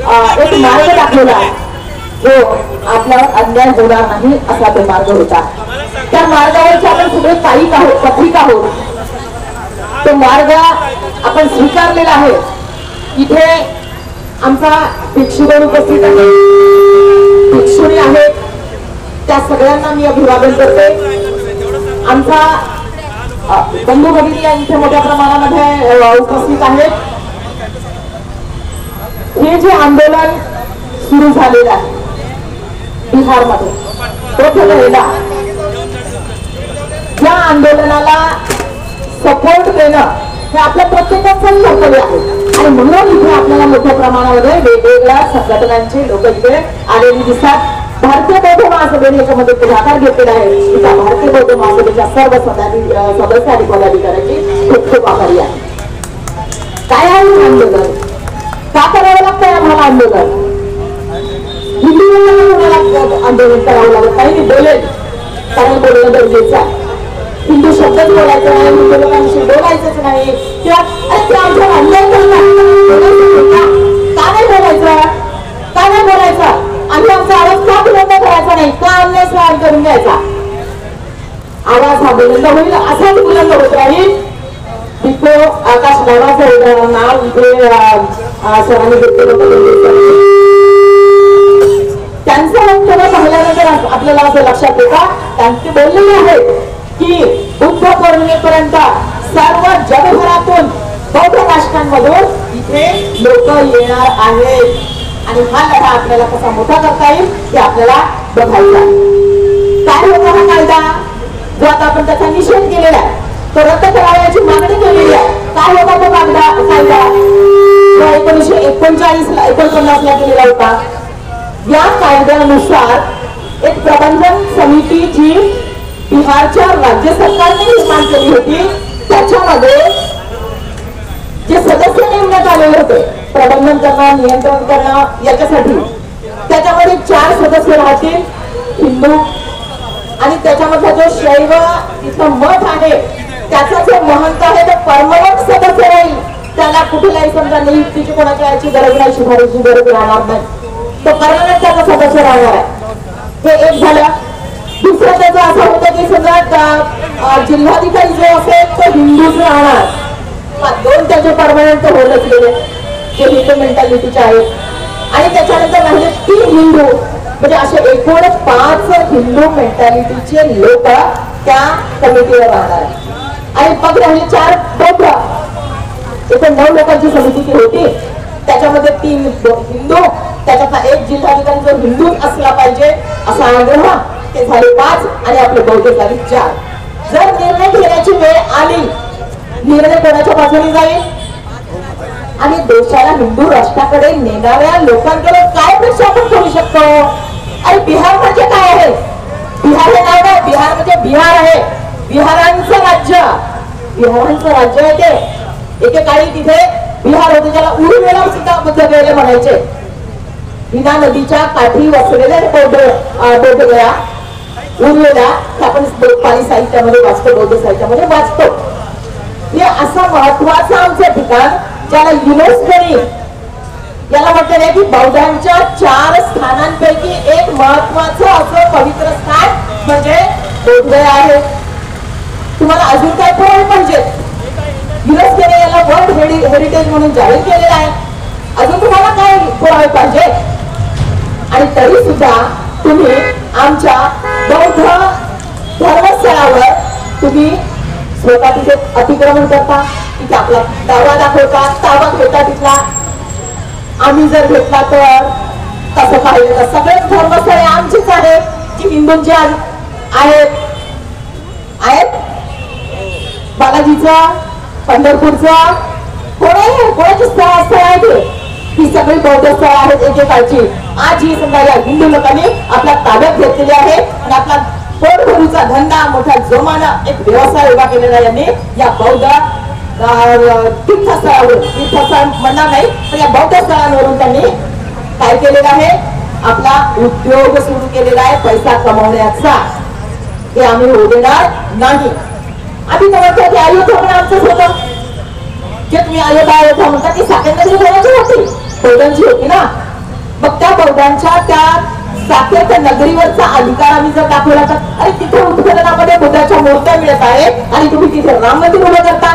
एक मार्ग दाखवला आहे जो आपल्यावर अन्याय होणार नाही असा तो मार्ग होता। त्या मार्गावरचे आपण सगळे पायीक आहोत, पथिक आहोत। तो मार्ग आपण स्वीकारलेला आहे। इथे आमचा भिक्षुगण उपस्थित आहे, भिक्षुणी आहेत, त्या सगळ्यांना मी अभिवादन करते। आमचा बंधू भगिनी इथे मोठ्या प्रमाणामध्ये उपस्थित आहेत। हे जे आंदोलन सुरू झालेलं आहे बिहारमध्ये, या आंदोलनाला सपोर्ट देणं हे आपल्या प्रत्येकाचं कर्तव्य आहे आणि म्हणून इथे आपल्याला मोठ्या प्रमाणामध्ये वेगवेगळ्या संघटनांचे लोक इथे आलेली दिसतात। भारतीय बौद्ध महासभेने याच्यामध्ये पुढाकार घेतलेला आहे। त्या भारतीय बौद्ध महासभेच्या सर्व सदस्य आणि पदाधिकाऱ्यांची खूप खूप आभारी आहे। काय आहे आंदोलन, का करावं लागतं आम्हाला आंदोलन? हिंदू आंदोलन करावं लागत नाही, बोलेल कारण बोलणं गरजेचं आहे। हिंदू शब्दच बोलायचं नाही, हिंदू लोकांशी बोलायचंच नाही किंवा आमच्या अन्याय का नाही बोलायचं, का नाही बोलायचं? आम्ही आमचा आवाज का बुलंद करायचा नाही, का अन्याय सहन करून घ्यायचा? आवाज हा बुलंद होईल, असाच बुलंद होत राहील। तिथे आकाश नावाचं नाव इथे सरांनी घेतलेलं त्यांचं वक्तव्य पाहिल्यानंतर आपल्याला असं लक्षात येतं, त्यांचे बोललेले आहे की बुद्ध पौर्णिमेपर्यंत सर्व जगभरातून बौद्ध राष्ट्रांमधून इथे लोक येणार आहेत आणि हा लढा आपल्याला कसा मोठा करता येईल ते आपल्याला बघायचा। काय होता हा कायदा जो आता आपण त्याचा निषेध केलेला आहे, तो रद्द करावा याची मागणी केलेली आहे। काय होता तो कायदा जो 1949 ला केलेला होता? या कायद्यानुसार एक प्रबंधन समिती जी बिहारच्या राज्य सरकारने निर्माण केली होती, त्याच्यामध्ये जे सदस्य नेमण्यात आलेले होते प्रबंधन करणं, नियंत्रण करणं याच्यासाठी, त्याच्यामध्ये 4 सदस्य राहतील हिंदू आणि त्याच्यामधला जो शैव इथं मठ आहे त्याचा जो महंत आहे तो परमनंट सदस्य राहील। त्याला कुठल्याही समजा नियुक्तीची कोणाच्या याची गरज नाही, शिफारशीची गरज राहणार नाही, तो परमनंट त्याचा सदस्य राहणार आहे। हे एक झालं। दुसरं त्याचं असं होतं की समजा जिल्हाधिकारी जो असेल तो हिंदूच राहणार, 2 त्याचे परमनंट होत असलेले जे हिंदू मेंटॅलिटीचे आहेत आणि त्याच्यानंतर राहिले 3 हिंदू, म्हणजे असे एकूण 5 हिंदू मेंटॅलिटीचे लोक त्या कमिटीवर राहणार आहे आणि मग राहिले 4 बौद्ध। एकूण 9 लोकांची समिती होती, त्याच्यामध्ये 3 हिंदू, त्याच्यातला 1 जिल्हाधिकारी जो हिंदू असला पाहिजे असा आग्रह, ते झाले 5 आणि आपले बौद्ध झाले 4। जर निर्णय घेण्याची वेळ आली, निर्णय कोणाच्या बाजूने जाईल आणि देशाला हिंदू राष्ट्राकडे नेणाऱ्या लोकांकडे काय अपेक्षा आपण करू शकतो? अरे बिहार म्हणजे काय आहे? बिहार हे नाव आहे, बिहार म्हणजे बिहार आहे, बिहारांचं राज्य, बिहारांचं राज्य आहे ते। एकेकाळी तिथे बिहार होते ज्याला उरुवेला सुद्धा बुद्ध गया म्हणायचे। हिना नदीच्या काठी वसलेले बौद्ध गया उरुवेला आपण पाली साहित्यामध्ये वाचतो, बौद्ध साहित्यामध्ये वाचतो। हे असं महत्वाचं आमचं ठिकाण ज्याला युनेस्कोने याला म्हटलेलं आहे की बौद्धांच्या 4 स्थानांपैकी एक महत्वाचं असं पवित्र स्थान म्हणजे बोधगया आहे। तुम्हाला अजून काय पुरावे पाहिजे? युनेस्कोने याला वर्ल्ड हेरिटेज म्हणून जाहीर केलेलं आहे, अजून तुम्हाला काय पुरावे पाहिजे? आणि तरी सुद्धा तुम्ही आमच्या बौद्ध धर्मस्थळावर तुम्ही स्वतः तिथे अतिक्रमण करता, तिथे आपला दावा दाखवता, ताबा घेता तिथला। आम्ही जर घेतला तर तसं पाहिलं तर सगळेच धर्मस्थळे आमचीच आहेत जी हिंदूंची आहेत। बालाजीचं, पंढरपूरचं, कोणाची स्थळ आहे ते? ही सगळी बौद्ध स्थळ आहेत एकेकाळची। आज ही समजा या हिंदू लोकांनी आपल्या ताब्यात घेतलेली आहे आणि आपला पोटभरूचा धंदा मोठ्या जोमानं एक व्यवसाय उभा केलेला यांनी या बौद्ध तीर्थस्थळावरून, तीर्थस्थळ म्हणणार नाही पण या बौद्ध स्थळांवरून त्यांनी काय केलेलं आहे? आपला उद्योग सुरू केलेला आहे पैसा कमवण्याचा। हे आम्ही होऊ देणार नाही। आम्ही तर म्हणतो की अयोध्या पण आमचंच होतं, जे तुम्ही अयोध्या म्हणता ती साकेंद्री कोणाची होती? बौद्धांची होती ना। मग त्या बौद्धांच्या त्या साकेत नगरीवरचा अधिकार आम्ही जर दाखवला तर अरे तिथे उत्खननामध्ये बुद्धाच्या मूर्त्या मिळत आहेत आणि तुम्ही तिथे राम मंदिर उभं करता.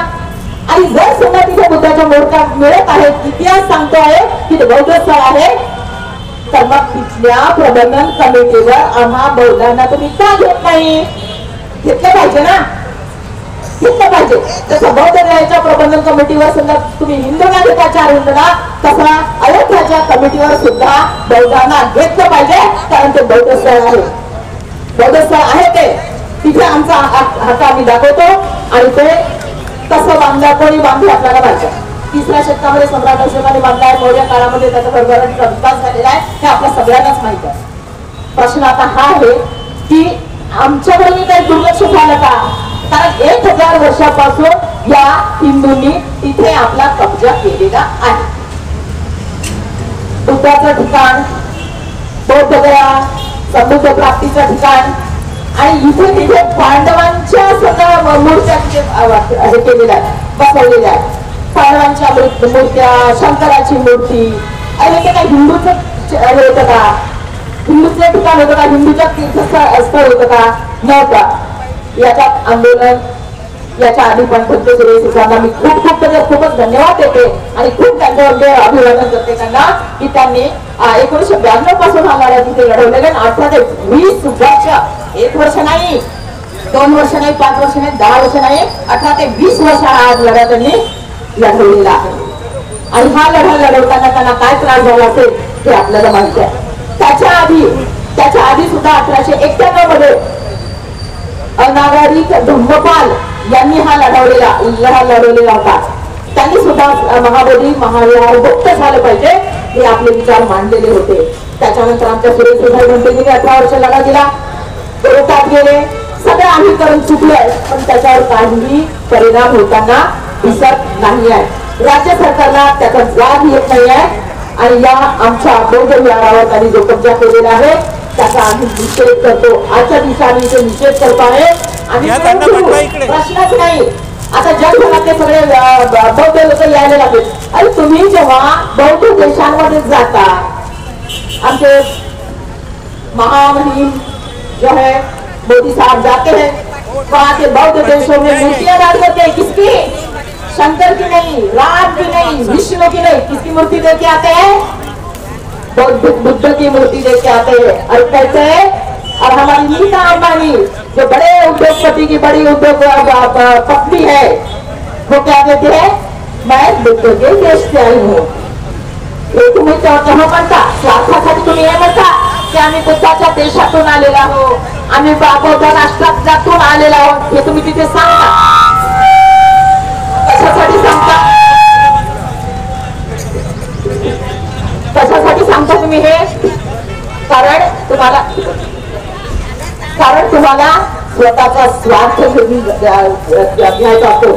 आणि जर समजा तिथे बुद्धाच्या मूर्त्या मिळत आहेत, इतिहास सांगतो आहे की ते बौद्ध स्थळ आहे, तर मग तिथल्या प्रबंधन कमिटीवर आम्हा बौद्धांना तुम्ही का घेत नाही? घेतलं पाहिजे ना, घेतलं पाहिजे. तसं बौद्ध गयाच्या प्रबंधन कमिटीवर सुद्धा तुम्ही हिंदूंना घेता 4 हिंदूंना, तसा अयोध्याच्या कमिटीवर सुद्धा बौद्धांना घेतलं पाहिजे. कारण ते बौद्ध स्थळ आहे, बौद्ध स्थळ आहे ते. तिथे आमचा हक्क आम्ही दाखवतो आणि ते कसं बांधला, कोणी बांधले आपल्याला माहिती. 3ऱ्या शतकामध्ये सम्राट अशोकाने बांधलाय, मौर्य काळामध्ये त्याचा भरभराटीचा विकास झालेला आहे, हे आपल्या सगळ्यांनाच माहिती आहे. प्रश्न आता हा आहे की आमच्याकडे काही दुर्लक्ष झालं का? कारण 1000 वर्षापासून या हिंदूंनी तिथे आपला कब्जा केलेला आहे. बुद्धाचं ठिकाण, बौद्ध गया, समुद्र प्राप्तीचं ठिकाण आणि इथे तिथे पांडवांच्या सगळ्या मूर्त्या हे केलेल्या आहेत, बसवलेल्या आहेत. पांडवांच्या मूर्त्या, शंकराची मूर्ती. आणि ते काय हिंदूचं हे होतं का? हिंदूचं ठिकाण होतं का? हिंदूच्या तीर्थस्थळ होतं का? नव्हतं. याच्यात आंदोलन, याच्या आधी पण भक्त सुरेशांना मी खूपच धन्यवाद देते आणि खूप त्यांच्यावर अभिवादन करते त्यांना की त्यांनी 1992 पासून हा लढा तिथे लढवलेला. 18 ते 20 वर्ष, 1 वर्ष नाही, 2 वर्ष नाही, 5 वर्ष नाही, 10 वर्ष नाही, 18 ते 20 वर्ष हा लढा त्यांनी लढवलेला आहे. आणि हा लढा लढवताना त्यांना काय त्रास झाला असेल ते आपल्याला माहिती आहे. त्याच्या आधी सुद्धा 1891 मध्ये अनागरिक धम्मपाल यांनी हा लढवलेला होता. त्यांनी सुद्धा महाबोधी महाविहार मुक्त झालं पाहिजे हे आपले विचार मांडलेले होते. त्याच्यानंतर आमच्या सुरेश भाई म्हणते की 18 वर्ष लढा दिला, कोर्टात गेले, सगळं आम्ही करून चुकलोय, पण त्याच्यावर काहीही परिणाम होताना दिसत नाही आहे. राज्य सरकारला त्याचा जाग येत नाही आहे आणि या आमच्या बौद्ध विहारावर त्यांनी जो कब्जा केलेला आहे त्याचा आम्ही निषेध करतो. आजच्या दिवशी आम्ही इथे निषेध करतो आहे आणि प्रश्नच नाही. आता जगभरातले सगळे बौद्ध लोक यायला लागले. अरे तुम्ही जेव्हा बौद्ध देशांमध्ये जाता, आमचे महामहिम जो है मोदी साहब जाते हैं, वहां के बौद्ध देशों में मूर्तियां डाल देते हैं. किसकी? शंकर की नहीं, राम की नहीं, विष्णु की नहीं, किसकी मूर्ति लेके आते हैं? बुद्ध की मूर्ति लेके आते हैं. और कहते हैं, और हमारी नीता अंबानी जो बड़े उद्योगपति की बड़ी उद्योग पत्नी है, वो क्या कहते हैं? मैं बुद्ध के देश से आई हूँ. हे तुम्ही तेव्हा म्हणता, स्वार्थासाठी तुम्ही हे म्हणता की आम्ही बुद्धाच्या देशातून आलेला आहोत, आम्ही बौद्ध राष्ट्रातून आलेला आहोत, हे तुम्ही तिथे सांगता. कशासाठी सांगता? कशासाठी सांगता तुम्ही हे? कारण तुम्हाला स्वतःचा स्वार्थ घ्यायचा असतो.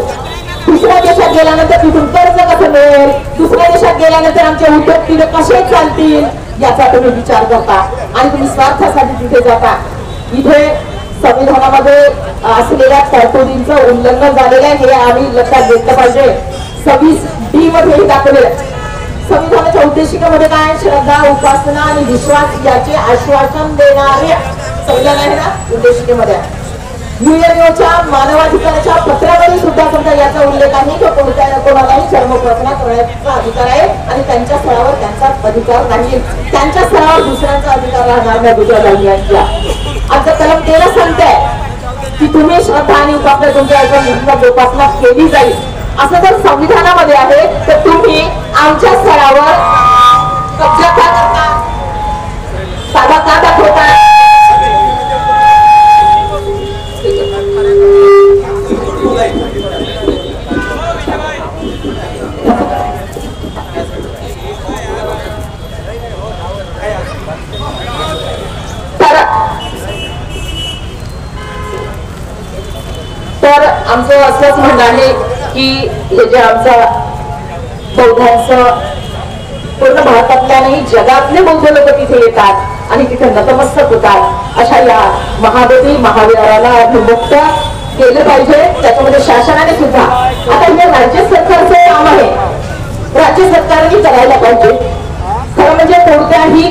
दुसऱ्या देशात गेल्यानंतर तिथून कर्ज कसं मिळेल, दुसऱ्या देशात गेल्यानंतर आमचे उद्योग तिथे कसे चालतील याचा तुम्ही विचार करता आणि तुम्ही स्वार्थासाठी तिथे जाता. इथे संविधानामध्ये असलेल्या तरतुदींचं उल्लंघन झालेलं आहे हे आम्ही लक्षात घेतलं पाहिजे. 26D मध्ये हे दाखवलेलं आहे. संविधानाच्या उद्देशिकेमध्ये काय? श्रद्धा, उपासना आणि विश्वास याचे आश्वासन देणारे संविधान आहे ना उद्देशिकेमध्ये. न्यूयॉर्कच्या मानवाधिकाराच्या पत्रावरील सुद्धा समजा याचा उल्लेख आहे की कोणालाही धर्मोपासना करण्याचा अधिकार आहे आणि त्यांच्या स्थळावर त्यांचा अधिकार नाही, त्यांच्या स्थळावर दुसऱ्यांचा अधिकार राहणार नाही. दुसऱ्या धर्मियांच्या आमचं कलम 13 सांगतंय की तुम्ही श्रद्धा आणि उपासना तुमच्या उपासना केली जाईल. असं जर संविधानामध्ये आहे तर तुम्ही आमच्या स्थळावर कब्जा का करता, ताबा का दाखवता? तर आमचं असंच म्हणणं आहे की हे जे आमचा बौद्धांचं पूर्ण भारतातल्या नाही जगातले बौद्ध लोक तिथे येतात आणि तिथे नतमस्तक होतात. अशा या महाबोधी महाविहाराला मुक्त केलं पाहिजे. त्याच्यामध्ये शासनाने सुद्धा आता हे राज्य सरकारचं काम आहे, राज्य सरकारने करायला पाहिजे. खरं म्हणजे कोणत्याही